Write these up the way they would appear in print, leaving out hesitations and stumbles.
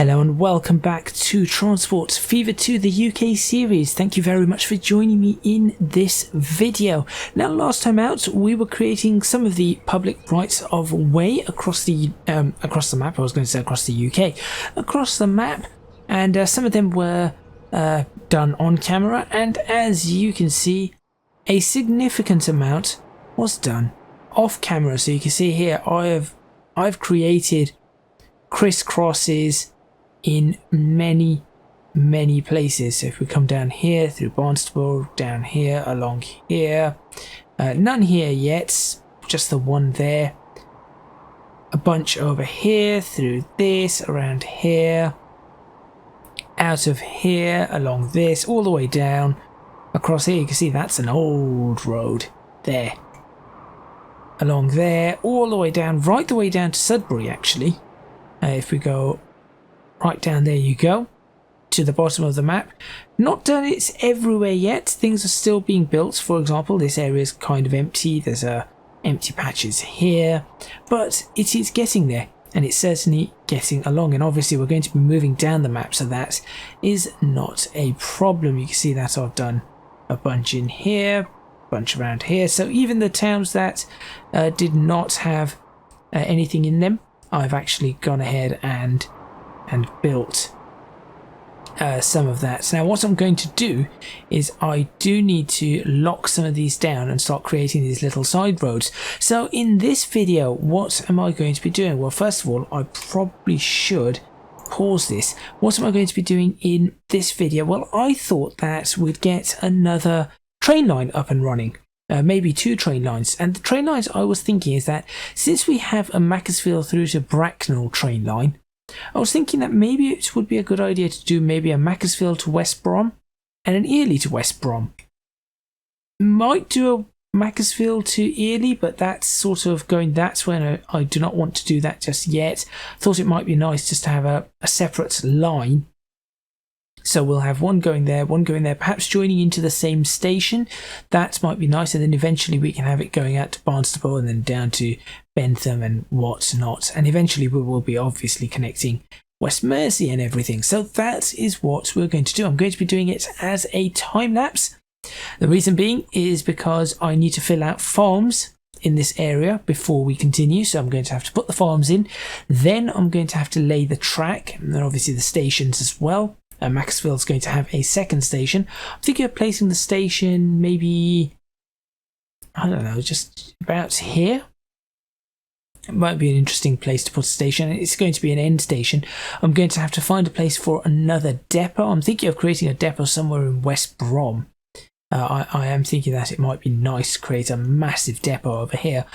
Hello and welcome back to Transport Fever 2, the UK series. Thank you very much for joining me in this video. Now, last time out, we were creating some of the public rights of way across the map. I was going to say across the UK, across the map, and some of them were done on camera. And as you can see, a significant amount was done off camera. So you can see here, I've created crisscrosses in many places. So if we come down here through Barnstable, down here, along here, none here yet, just the one there, a bunch over here, through this, around here, out of here, along this, all the way down, across here. You can see that's an old road there, along there, all the way down, right the way down to Sudbury actually. If we go right down, there you go, to the bottom of the map. Not done it everywhere yet. Things are still being built. For example, this area is kind of empty. There's empty patches here, but it is getting there, and it's certainly getting along. And obviously we're going to be moving down the map, so that is not a problem. You can see that I've done a bunch in here, a bunch around here. So even the towns that did not have anything in them, I've actually gone ahead and built some of that. So now what I'm going to do is I do need to lock some of these down and start creating these little side roads. So in this video, what am I going to be doing? Well, first of all, I probably should pause this. What am I going to be doing in this video? Well, I thought that we'd get another train line up and running. Maybe two train lines. And the train lines I was thinking is that since we have a Macclesfield through to Bracknell train line, I was thinking that maybe it would be a good idea to do maybe a Macclesfield to West Brom and an Ely to West Brom. Might do a Macclesfield to Ely, but that's sort of going that way, and I do not want to do that just yet. Thought it might be nice just to have a separate line. So we'll have one going there, perhaps joining into the same station. That might be nice, and then eventually we can have it going out to Barnstable and then down to Bentham and whatnot. And eventually we will be obviously connecting West Mersey and everything. So that is what we're going to do. I'm going to be doing it as a time lapse. The reason being is because I need to fill out farms in this area before we continue. So I'm going to have to put the farms in. Then I'm going to have to lay the track, and then obviously the stations as well. Macclesfield's going to have a second station. I'm thinking of placing the station maybe, I don't know, just about here. It might be an interesting place to put a station. It's going to be an end station. I'm going to have to find a place for another depot. I'm thinking of creating a depot somewhere in West Brom. I am thinking that it might be nice to create a massive depot over here.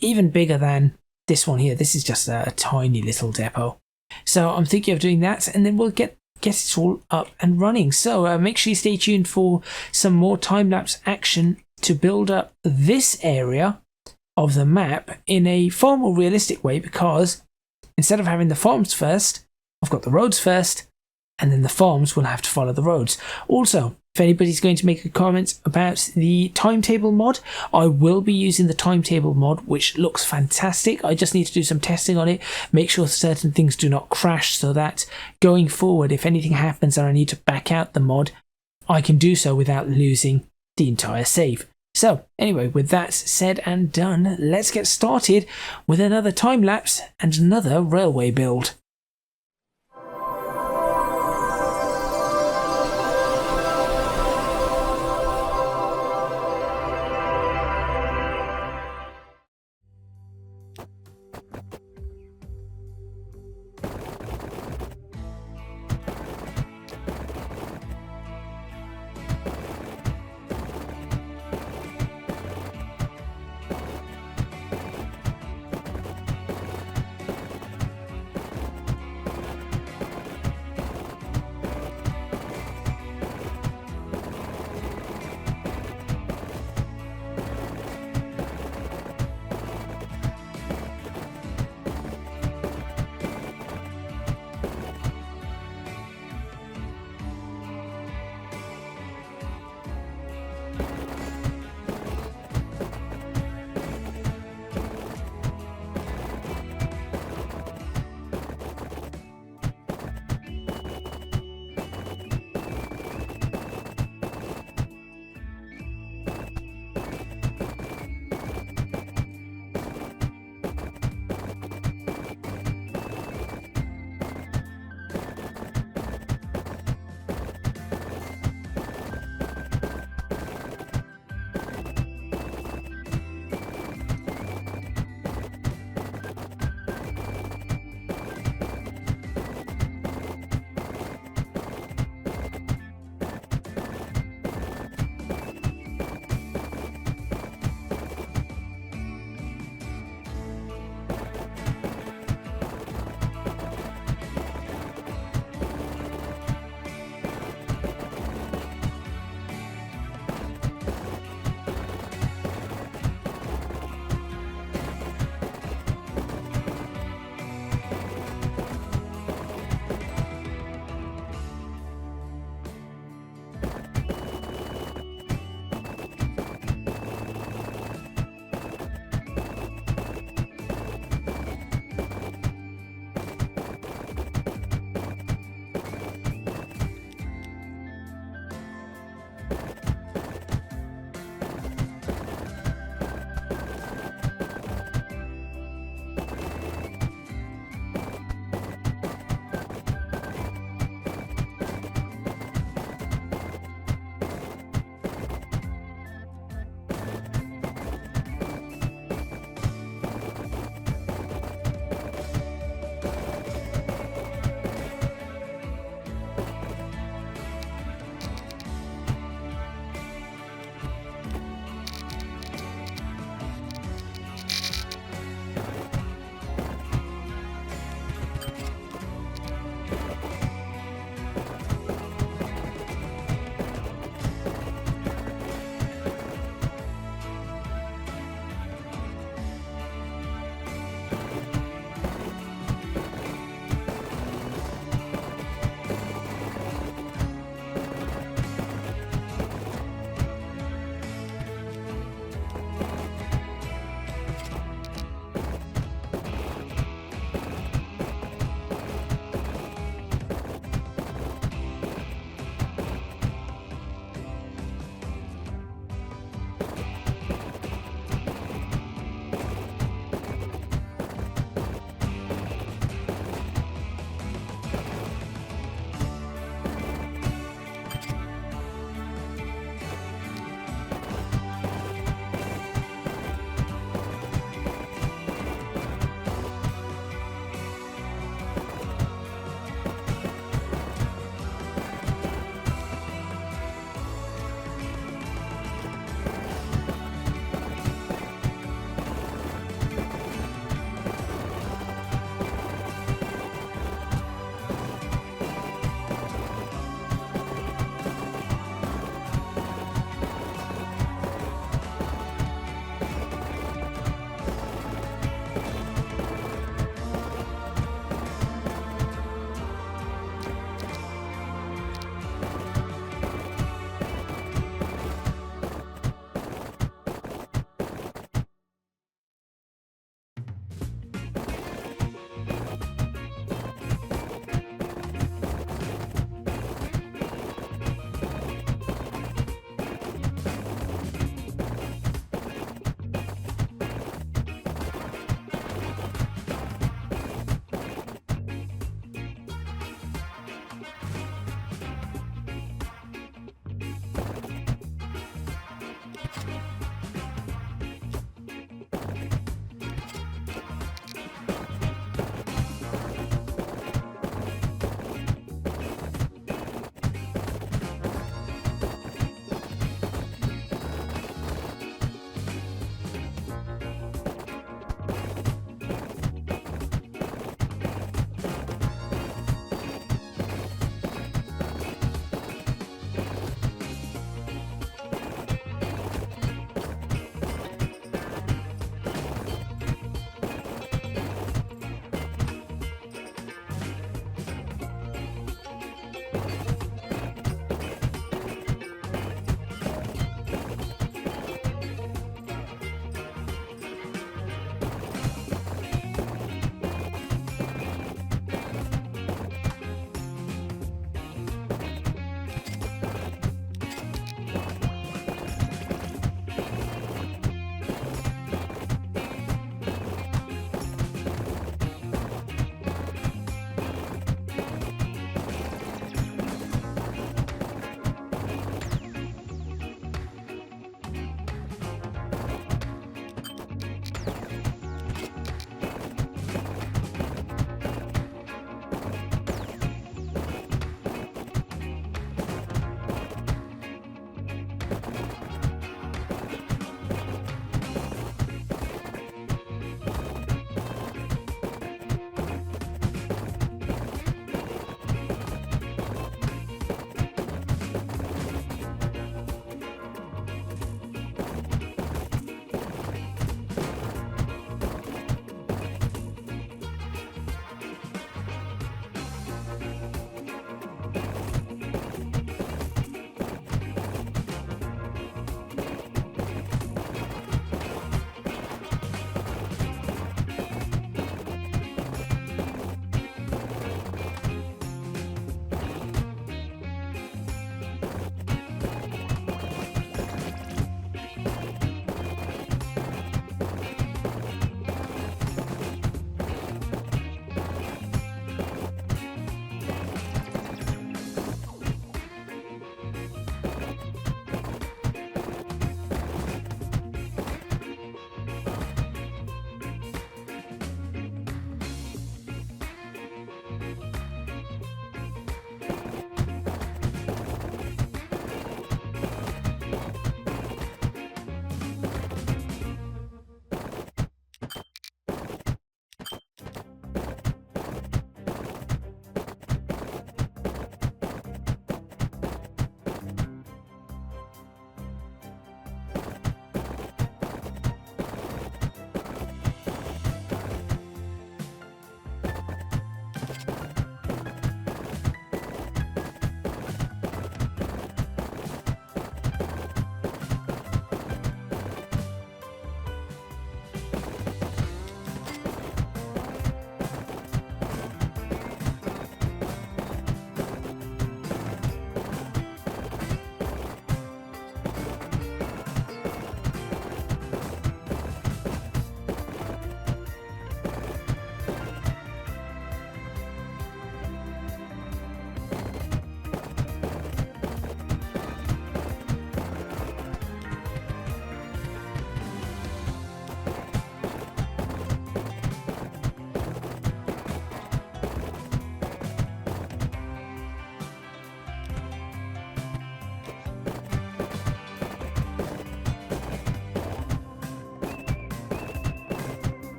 Even bigger than this one here. This is just a tiny little depot. So I'm thinking of doing that, and then we'll get it all up and running. So make sure you stay tuned for some more time-lapse action to build up this area of the map in a far more realistic way, because instead of having the farms first, I've got the roads first, and then the farms will have to follow the roads. Also, if anybody's going to make a comment about the timetable mod, I will be using the timetable mod, which looks fantastic. I just need to do some testing on it, make sure certain things do not crash, so that going forward, if anything happens and I need to back out the mod, I can do so without losing the entire save. So anyway, with that said and done, let's get started with another time lapse and another railway build.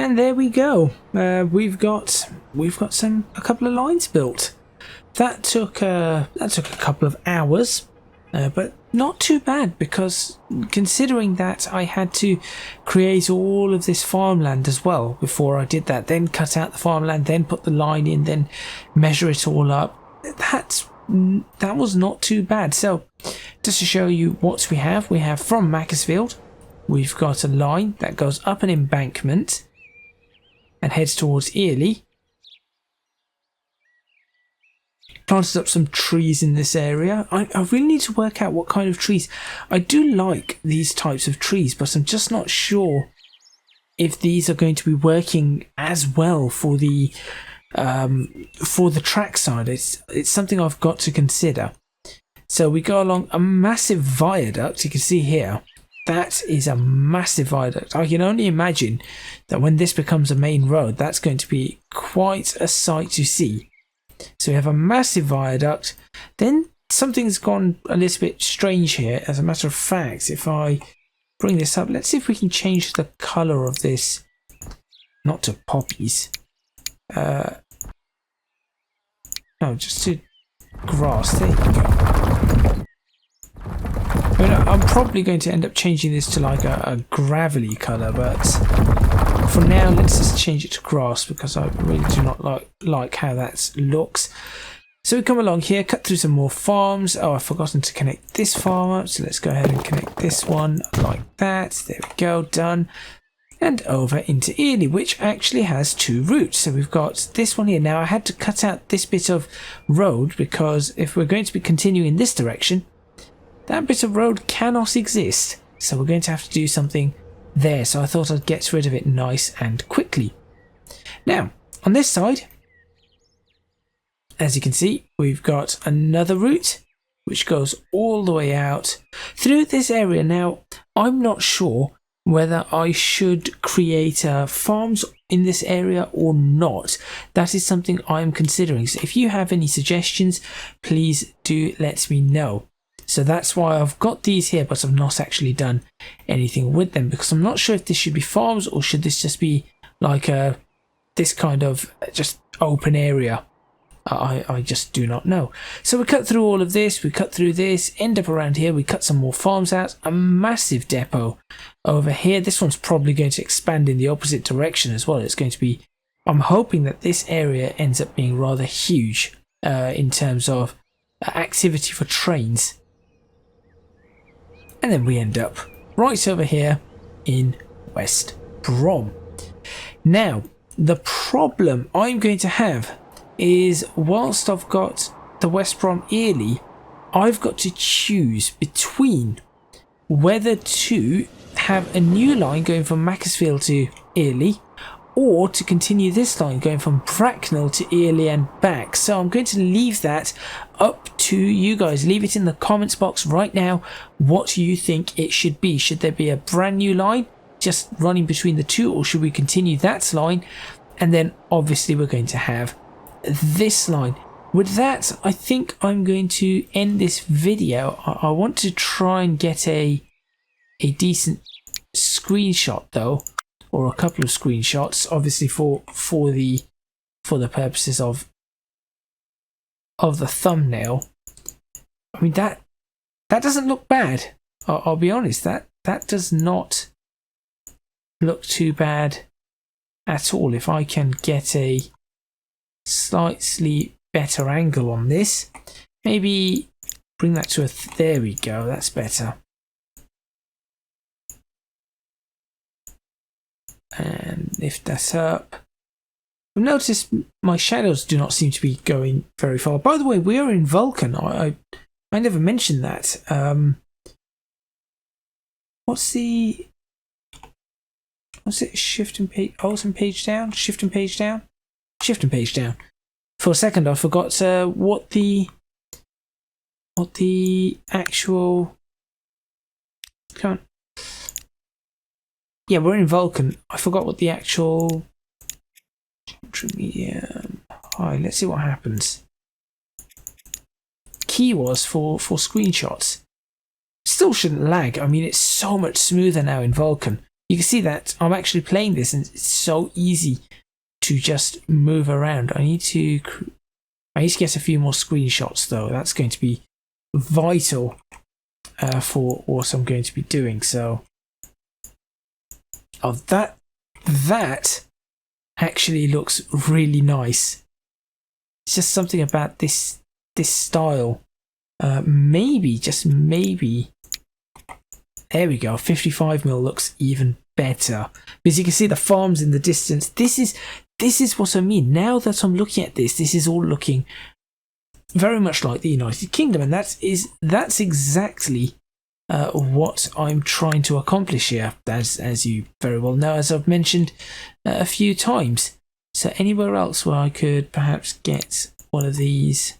And there we go. We've got a couple of lines built. That took a couple of hours, but not too bad, because considering that I had to create all of this farmland as well before I did that, then cut out the farmland, then put the line in, then measure it all up. That was not too bad. So just to show you what we have from Macclesfield, we've got a line that goes up an embankment and heads towards Ely. Planted up some trees in this area. I really need to work out what kind of trees. I do like these types of trees, but I'm just not sure if these are going to be working as well for the track side. It's something I've got to consider. So we go along a massive viaduct. You can see here, that is a massive viaduct. I can only imagine that when this becomes a main road, that's going to be quite a sight to see. So we have a massive viaduct. Then something's gone a little bit strange here. As a matter of fact, if I bring this up, let's see if we can change the color of this, not to poppies, no, just to grass. There you go. I mean, I'm probably going to end up changing this to like a gravelly color, but for now, let's just change it to grass, because I really do not like how that looks. So we come along here, cut through some more farms. Oh, I've forgotten to connect this farm up, so let's go ahead and connect this one like that. There we go, done. And over into Ely, which actually has two routes. So we've got this one here. Now I had to cut out this bit of road, because if we're going to be continuing in this direction, that bit of road cannot exist. So we're going to have to do something there. So I thought I'd get rid of it nice and quickly. Now, on this side, as you can see, we've got another route which goes all the way out through this area. Now, I'm not sure whether I should create farms in this area or not. That is something I'm considering. So if you have any suggestions, please do let me know. So that's why I've got these here, but I've not actually done anything with them, because I'm not sure if this should be farms or should this just be like this kind of just open area. I just do not know. So we cut through all of this, we cut through this, end up around here, we cut some more farms out, a massive depot over here. This one's probably going to expand in the opposite direction as well. It's going to be, I'm hoping that this area ends up being rather huge in terms of activity for trains. And then we end up right over here in West Brom. Now, the problem I'm going to have is, whilst I've got the West Brom Ely, I've got to choose between whether to have a new line going from Macclesfield to Ely, or to continue this line going from Bracknell to Ely and back. So I'm going to leave that up to you guys. Leave it in the comments box right now what you think it should be. Should there be a brand new line just running between the two, or should we continue that line? And then obviously we're going to have this line. With that, I think I'm going to end this video. I want to try and get a decent screenshot though, or a couple of screenshots, obviously for the purposes of the thumbnail. I mean, that doesn't look bad. I'll be honest, that does not look too bad at all. If I can get a slightly better angle on this, maybe bring that to there we go, that's better. And lift that up. You'll notice my shadows do not seem to be going very far. By the way, we are in Vulcan. I never mentioned that. What's it? Shift and page, alt and page down, shift and page down, shift and page down. For a second, I forgot what the actual. Come on. Yeah, we're in Vulcan. I forgot what the actual medium. Hi, let's see what happens. Key was for screenshots. Still shouldn't lag. I mean, it's so much smoother now in Vulcan. you can see that I'm actually playing this and it's so easy to just move around. I need to get a few more screenshots though. That's going to be vital for what I'm going to be doing. So, oh, that actually looks really nice. It's just something about this style. Maybe, just maybe. There we go. 55mm looks even better because you can see the farms in the distance. This is what I mean. Now that I'm looking at this is all looking very much like the United Kingdom, and that's exactly what I'm trying to accomplish here, as you very well know, as I've mentioned a few times. So anywhere else where I could perhaps get one of these.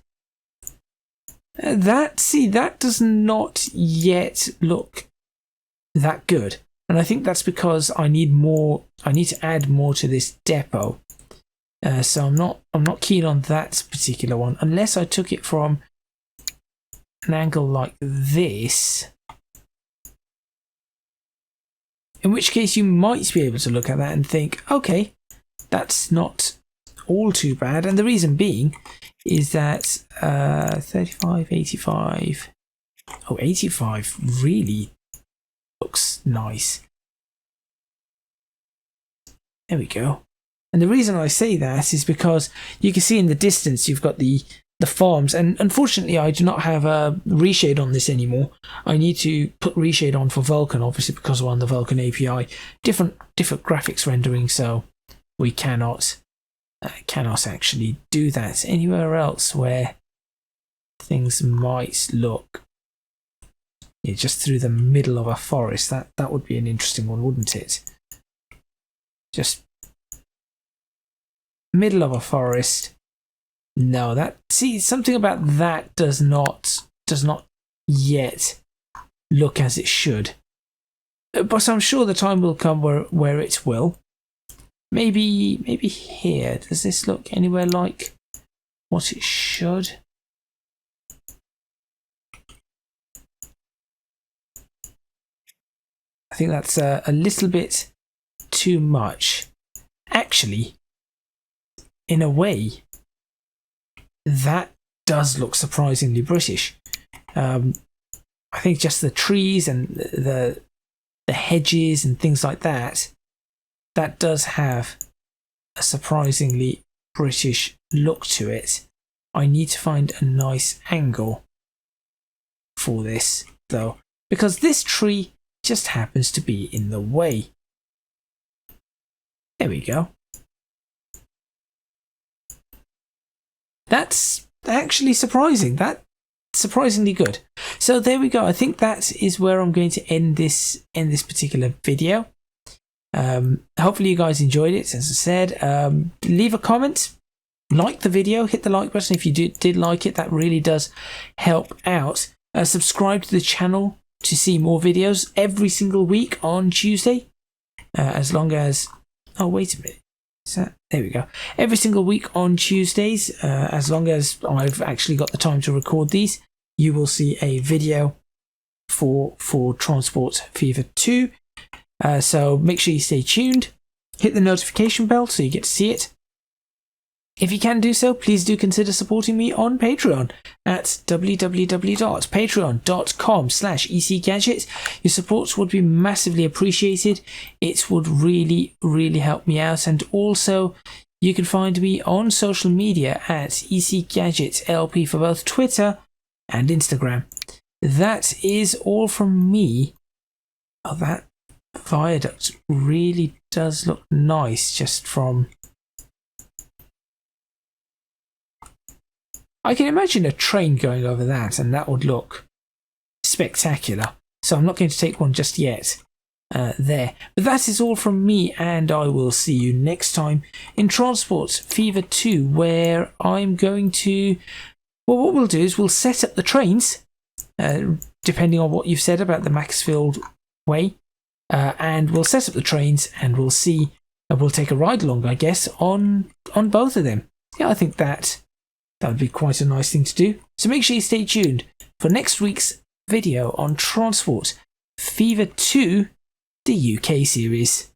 That does not yet look that good, and I think that's because I need to add more to this depot. So I'm not keen on that particular one unless I took it from an angle like this, in which case you might be able to look at that and think, okay, that's not all too bad. And the reason being is that 35, 85, 85 really looks nice. There we go. And the reason I say that is because you can see in the distance you've got the farms, and unfortunately I do not have a reshade on this anymore. I need to put reshade on for Vulkan, obviously because we're on the Vulkan API. Different graphics rendering, so we cannot actually do that. Anywhere else where things might look, yeah, just through the middle of a forest, that would be an interesting one, wouldn't it? Just middle of a forest. No, something about that does not yet look as it should. But I'm sure the time will come where it will. Maybe here. Does this look anywhere like what it should? I think that's a little bit too much. Actually, in a way, that does look surprisingly British. I think just the trees and the hedges and things like that does have a surprisingly British look to it. I need to find a nice angle for this though, because this tree just happens to be in the way. There we go. That's actually surprising. That's surprisingly good. So there we go. I think that is where I'm going to end this particular video. Hopefully you guys enjoyed it. As I said, leave a comment, like the video, hit the like button if you did like it. That really does help out. Subscribe to the channel to see more videos every single week on Tuesday. As long as, oh wait a minute. There we go. Every single week on Tuesdays, as long as I've actually got the time to record these, you will see a video for Transport Fever 2. So make sure you stay tuned. Hit the notification bell so you get to see it. If you can do so, please do consider supporting me on Patreon at www.patreon.com/ECGadget. Your support would be massively appreciated. It would really, really help me out. And also, you can find me on social media at ECGadgetLP for both Twitter and Instagram. That is all from me. Oh, that viaduct really does look nice just from... I can imagine a train going over that, and that would look spectacular. So I'm not going to take one just yet there. But that is all from me, and I will see you next time in Transport Fever 2, where I'm going to... Well, what we'll do is we'll set up the trains, depending on what you've said about the Maxfield way, and we'll set up the trains, and we'll see... we'll take a ride along, I guess, on both of them. Yeah, I think that would be quite a nice thing to do. So make sure you stay tuned for next week's video on Transport Fever 2 the UK series.